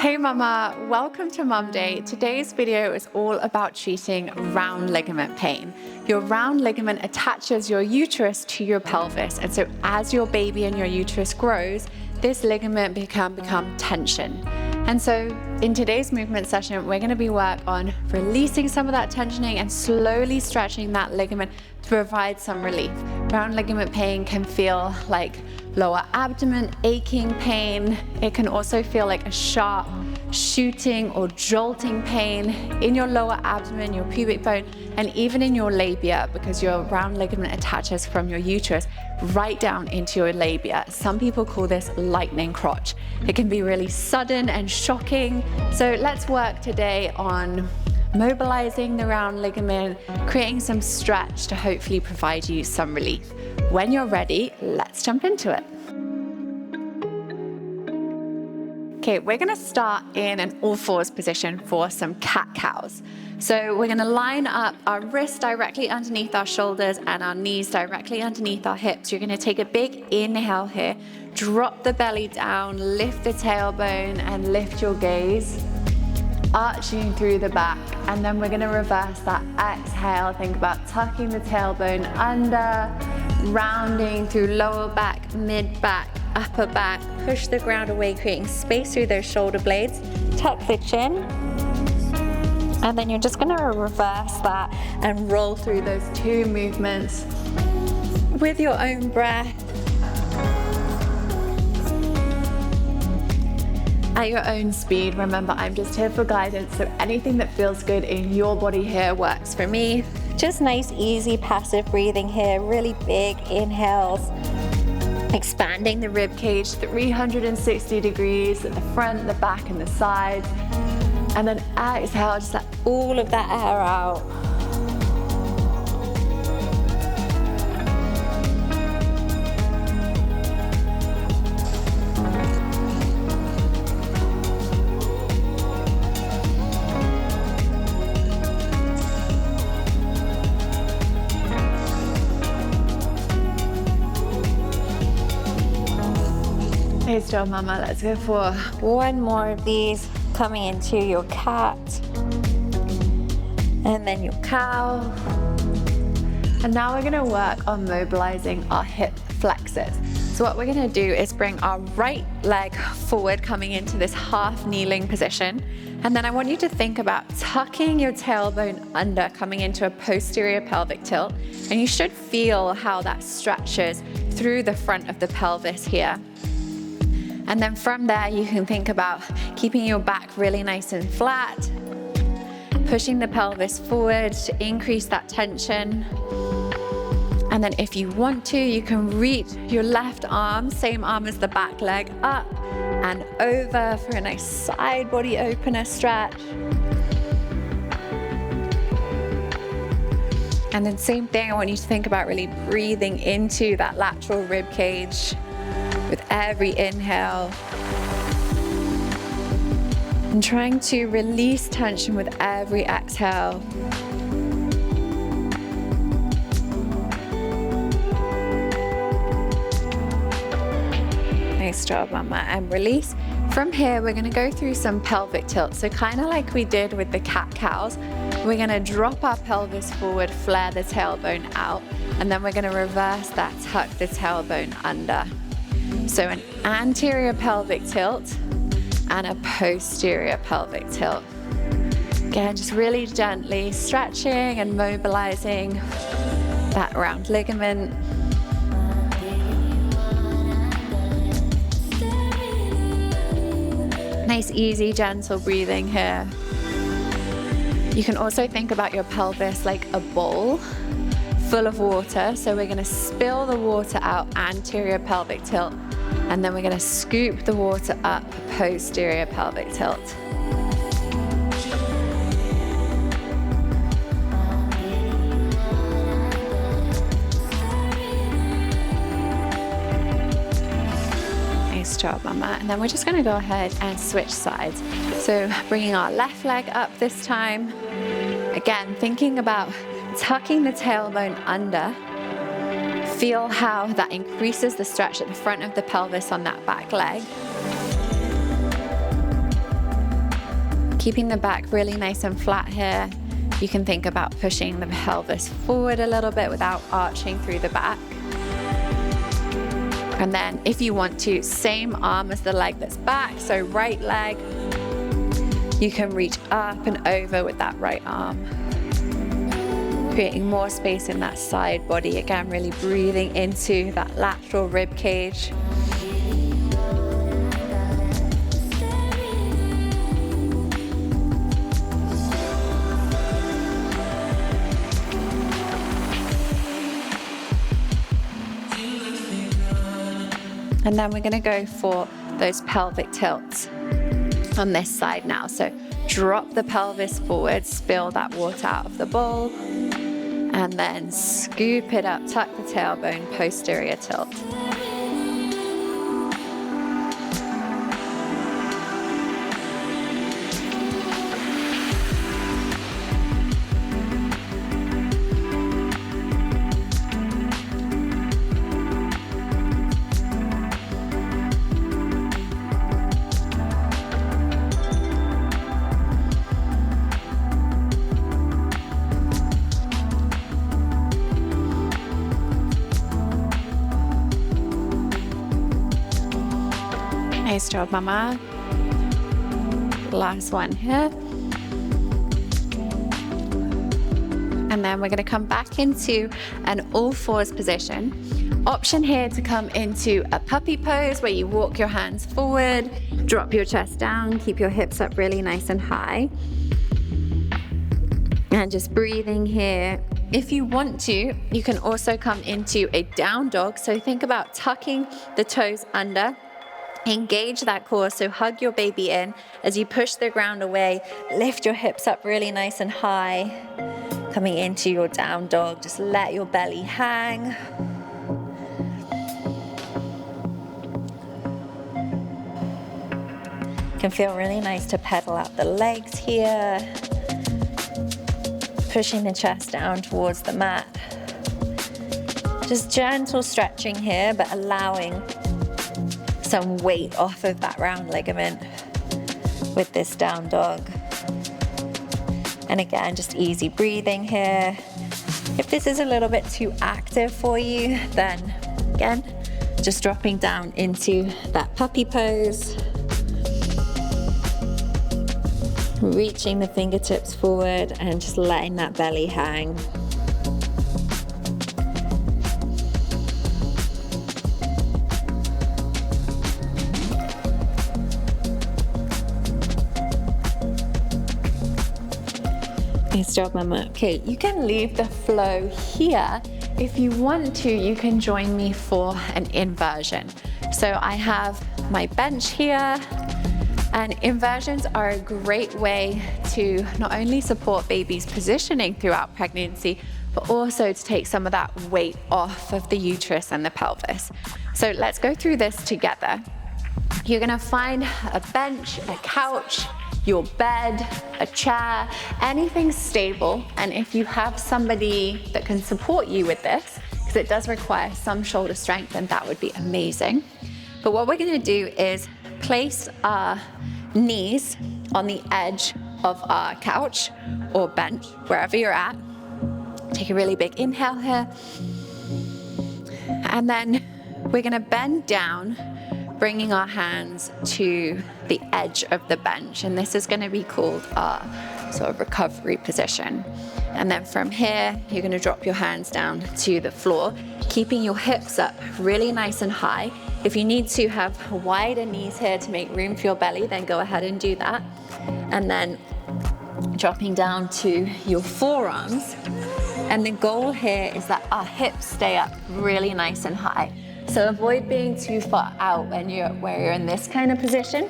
Hey mama, welcome to Mum Day. Today's video is all about treating round ligament pain. Your round ligament attaches your uterus to your pelvis, and so as your baby in your uterus grows, this ligament can become tension. And so in today's movement session, we're going to be working on releasing some of that tensioning and slowly stretching that ligament to provide some relief. Round ligament pain can feel like lower abdomen aching pain. It can also feel like a sharp shooting or jolting pain in your lower abdomen, your pubic bone, and even in your labia, because your round ligament attaches from your uterus right down into your labia. Some people call this lightning crotch. It can be really sudden and shocking. So let's work today on mobilizing the round ligament, creating some stretch to hopefully provide you some relief. When you're ready, let's jump into it. Okay, we're gonna start in an all fours position for some cat-cows. So we're gonna line up our wrists directly underneath our shoulders and our knees directly underneath our hips. You're gonna take a big inhale here, drop the belly down, lift the tailbone and lift your gaze, arching through the back. And then we're gonna reverse that exhale. Think about tucking the tailbone under, rounding through lower back, mid back, upper back, push the ground away, creating space through those shoulder blades, tuck the chin, and then you're just gonna reverse that and roll through those two movements with your own breath, at your own speed. Remember, I'm just here for guidance, so anything that feels good in your body here works for me. Just nice, easy, passive breathing here, really big inhales. Expanding the rib cage 360 degrees at the front, the back, and the sides. And then exhale, just let all of that air out. Nice job, mama. Let's go for one more of these, coming into your cat and then your cow. And now we're gonna work on mobilizing our hip flexors. So what we're gonna do is bring our right leg forward, coming into this half kneeling position. And then I want you to think about tucking your tailbone under, coming into a posterior pelvic tilt. And you should feel how that stretches through the front of the pelvis here. And then from there, you can think about keeping your back really nice and flat, pushing the pelvis forward to increase that tension. And then if you want to, you can reach your left arm, same arm as the back leg, up and over for a nice side body opener stretch. And then same thing, I want you to think about really breathing into that lateral rib cage with every inhale, and trying to release tension with every exhale. Nice job, mama. And release. From here, we're gonna go through some pelvic tilts. So kind of like we did with the cat-cows, we're gonna drop our pelvis forward, flare the tailbone out, and then we're gonna reverse that, tuck the tailbone under. So an anterior pelvic tilt and a posterior pelvic tilt. Again, just really gently stretching and mobilizing that round ligament. Nice, easy, gentle breathing here. You can also think about your pelvis like a bowl full of water. So we're gonna spill the water out, anterior pelvic tilt, and then we're gonna scoop the water up, posterior pelvic tilt. Nice job, mama. And then we're just gonna go ahead and switch sides. So bringing our left leg up this time. Again, thinking about tucking the tailbone under. Feel how that increases the stretch at the front of the pelvis on that back leg. Keeping the back really nice and flat here. You can think about pushing the pelvis forward a little bit without arching through the back. And then if you want to, same arm as the leg that's back, so right leg, you can reach up and over with that right arm. Creating more space in that side body, again, really breathing into that lateral rib cage. And then we're going to go for those pelvic tilts on this side now. So drop the pelvis forward, spill that water out of the bowl, and then scoop it up, tuck the tailbone, posterior tilt. Nice job, mama. Last one here. And then we're going to come back into an all fours position. Option here to come into a puppy pose where you walk your hands forward, drop your chest down, keep your hips up really nice and high. And just breathing here. If you want to, you can also come into a down dog. So think about tucking the toes under. Engage that core, so hug your baby in as you push the ground away. Lift your hips up really nice and high. Coming into your down dog, just let your belly hang. Can feel really nice to pedal out the legs here. Pushing the chest down towards the mat. Just gentle stretching here, but allowing some weight off of that round ligament with this down dog. And again, just easy breathing here. If this is a little bit too active for you, then again, just dropping down into that puppy pose. Reaching the fingertips forward and just letting that belly hang. Nice job, mama. Okay, you can leave the flow here. If you want to, you can join me for an inversion. So I have my bench here, and inversions are a great way to not only support baby's positioning throughout pregnancy, but also to take some of that weight off of the uterus and the pelvis. So let's go through this together. You're gonna find a bench, a couch, your bed, a chair, anything stable. And if you have somebody that can support you with this, because it does require some shoulder strength, then that would be amazing. But what we're gonna do is place our knees on the edge of our couch or bench, wherever you're at. Take a really big inhale here. And then we're gonna bend down, bringing our hands to the edge of the bench. And this is gonna be called our sort of recovery position. And then from here, you're gonna drop your hands down to the floor, keeping your hips up really nice and high. If you need to have wider knees here to make room for your belly, then go ahead and do that. And then dropping down to your forearms. And the goal here is that our hips stay up really nice and high. So avoid being too far out when you're in this kind of position.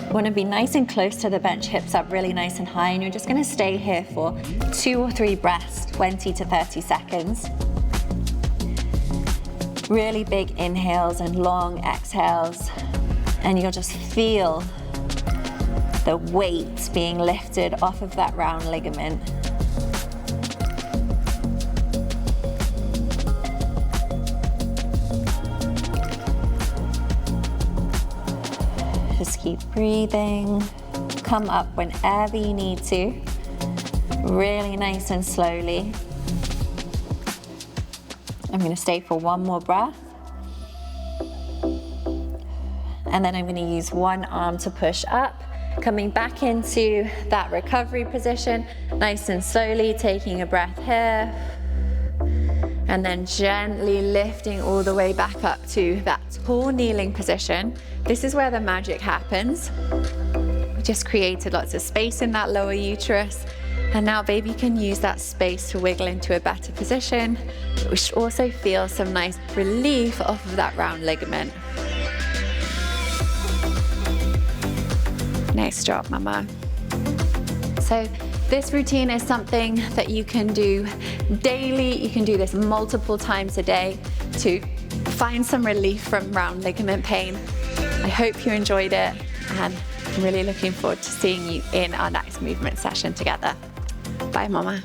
You want to be nice and close to the bench, hips up really nice and high, and you're just going to stay here for 2 or 3 breaths, 20 to 30 seconds. Really big inhales and long exhales, and you'll just feel the weight being lifted off of that round ligament. Just keep breathing. come up whenever you need to, really nice and slowly. I'm going to stay for one more breath. And then I'm going to use one arm to push up, coming back into that recovery position, nice and slowly, taking a breath here. And then gently lifting all the way back up to that tall kneeling position. This is where the magic happens. We just created lots of space in that lower uterus. And now baby can use that space to wiggle into a better position. We should also feel some nice relief off of that round ligament. Nice job, mama. So this routine is something that you can do daily. You can do this multiple times a day to find some relief from round ligament pain. I hope you enjoyed it, and I'm really looking forward to seeing you in our next movement session together. Bye, mama.